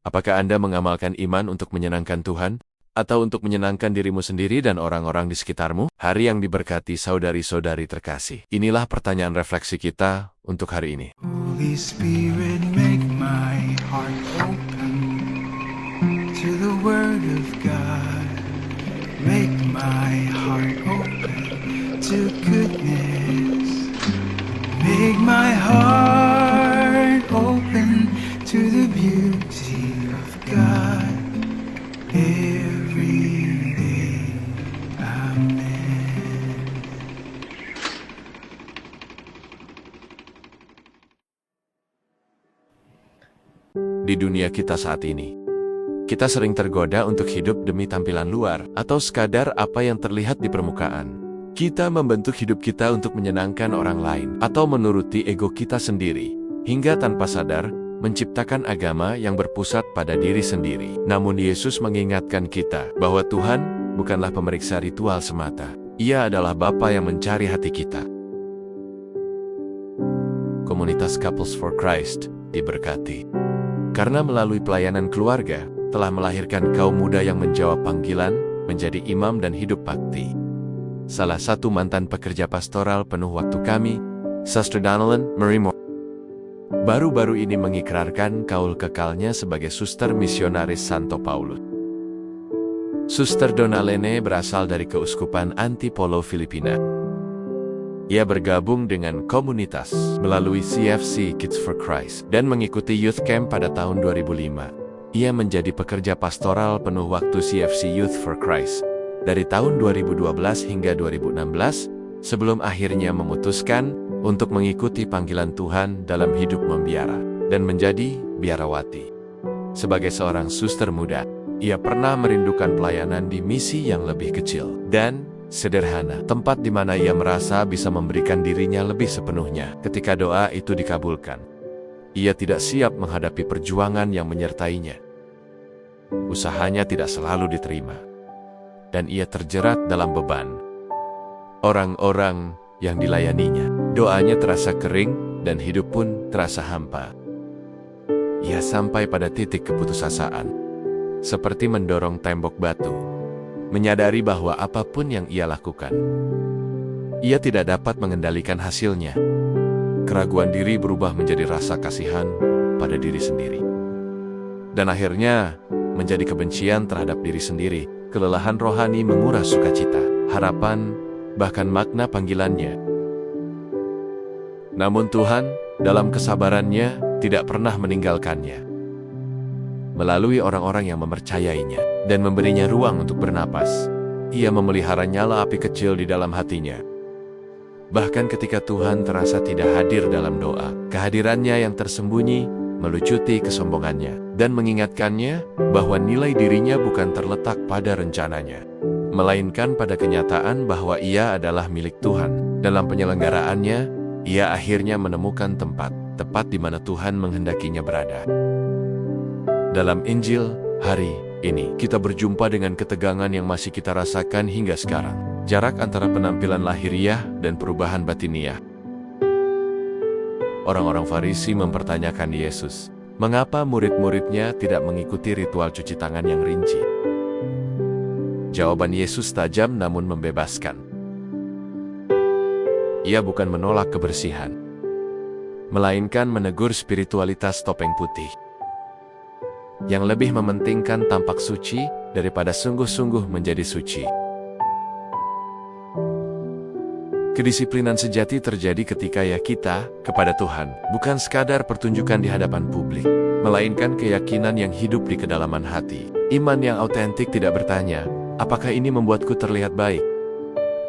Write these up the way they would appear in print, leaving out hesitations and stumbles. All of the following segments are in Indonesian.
Apakah Anda mengamalkan iman untuk menyenangkan Tuhan? Atau untuk menyenangkan dirimu sendiri dan orang-orang di sekitarmu? Hari yang diberkati saudari-saudari terkasih. Inilah pertanyaan refleksi kita untuk hari ini. Holy Spirit, make my heart open to the Word of God. Make my heart open to goodness. Make my heart open to the beauty of God. Every day, amen. Di dunia kita saat ini, kita sering tergoda untuk hidup demi tampilan luar atau sekadar apa yang terlihat di permukaan. Kita membentuk hidup kita untuk menyenangkan orang lain atau menuruti ego kita sendiri, hingga tanpa sadar menciptakan agama yang berpusat pada diri sendiri. Namun Yesus mengingatkan kita bahwa Tuhan bukanlah pemeriksa ritual semata. Ia adalah Bapa yang mencari hati kita. Komunitas Couples for Christ diberkati. Karena melalui pelayanan keluarga, telah melahirkan kaum muda yang menjawab panggilan, menjadi imam dan hidup bakti. Salah satu mantan pekerja pastoral penuh waktu kami, Sister Donalyn Marie Moore, baru-baru ini mengikrarkan kaul kekalnya sebagai suster misionaris Santo Paulus. Suster Donalene berasal dari Keuskupan Antipolo, Filipina. Ia bergabung dengan komunitas melalui CFC Kids for Christ dan mengikuti youth camp pada tahun 2005. Ia menjadi pekerja pastoral penuh waktu CFC Youth for Christ dari tahun 2012 hingga 2016, sebelum akhirnya memutuskan untuk mengikuti panggilan Tuhan dalam hidup membiara dan menjadi biarawati. Sebagai seorang suster muda, ia pernah merindukan pelayanan di misi yang lebih kecil dan sederhana, tempat di mana ia merasa bisa memberikan dirinya lebih sepenuhnya ketika doa itu dikabulkan. Ia tidak siap menghadapi perjuangan yang menyertainya. Usahanya tidak selalu diterima, dan ia terjerat dalam beban orang-orang yang dilayaninya. Doanya terasa kering dan hidup pun terasa hampa. Ia sampai pada titik keputusasaan, seperti mendorong tembok batu, menyadari bahwa apapun yang ia lakukan, ia tidak dapat mengendalikan hasilnya. Keraguan diri berubah menjadi rasa kasihan pada diri sendiri, dan akhirnya menjadi kebencian terhadap diri sendiri. Kelelahan rohani menguras sukacita, harapan, bahkan makna panggilannya. Namun Tuhan, dalam kesabarannya, tidak pernah meninggalkannya. Melalui orang-orang yang mempercayainya dan memberinya ruang untuk bernapas, ia memelihara nyala api kecil di dalam hatinya. Bahkan ketika Tuhan terasa tidak hadir dalam doa, kehadirannya yang tersembunyi melucuti kesombongannya dan mengingatkannya bahwa nilai dirinya bukan terletak pada rencananya, melainkan pada kenyataan bahwa ia adalah milik Tuhan. Dalam penyelenggaraannya, ia akhirnya menemukan tempat tepat di mana Tuhan menghendakinya berada. Dalam Injil hari ini, kita berjumpa dengan ketegangan yang masih kita rasakan hingga sekarang. Jarak antara penampilan lahiriah dan perubahan batiniah. Orang-orang Farisi mempertanyakan Yesus, mengapa murid-muridnya tidak mengikuti ritual cuci tangan yang rinci? Jawaban Yesus tajam namun membebaskan. Ia bukan menolak kebersihan, melainkan menegur spiritualitas topeng putih, yang lebih mementingkan tampak suci daripada sungguh-sungguh menjadi suci. Kedisiplinan sejati terjadi ketika kita kepada Tuhan bukan sekadar pertunjukan di hadapan publik, melainkan keyakinan yang hidup di kedalaman hati. Iman yang autentik tidak bertanya, apakah ini membuatku terlihat baik?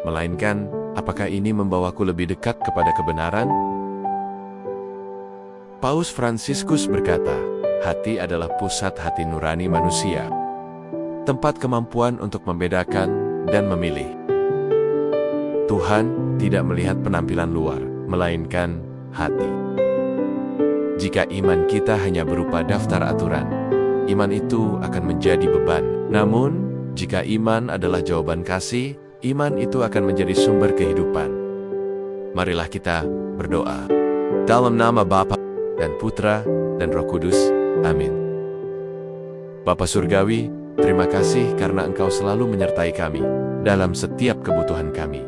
Melainkan, apakah ini membawaku lebih dekat kepada kebenaran? Paus Fransiskus berkata, hati adalah pusat hati nurani manusia, tempat kemampuan untuk membedakan dan memilih. Tuhan tidak melihat penampilan luar, melainkan hati. Jika iman kita hanya berupa daftar aturan, iman itu akan menjadi beban. Namun, jika iman adalah jawaban kasih, iman itu akan menjadi sumber kehidupan. Marilah kita berdoa. Dalam nama Bapa dan Putra dan Roh Kudus. Amin. Bapa Surgawi, terima kasih karena Engkau selalu menyertai kami dalam setiap kebutuhan kami.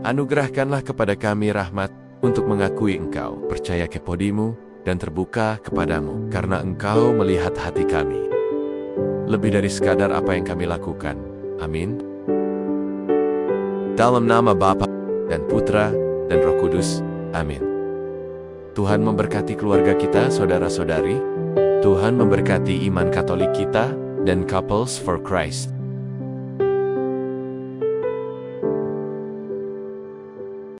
Anugerahkanlah kepada kami rahmat untuk mengakui Engkau, percaya kepodimu, dan terbuka kepadamu, karena Engkau melihat hati kami. Lebih dari sekadar apa yang kami lakukan. Amin. Dalam nama Bapa dan Putra dan Roh Kudus. Amin. Tuhan memberkati keluarga kita, saudara-saudari. Tuhan memberkati iman Katolik kita dan Couples for Christ.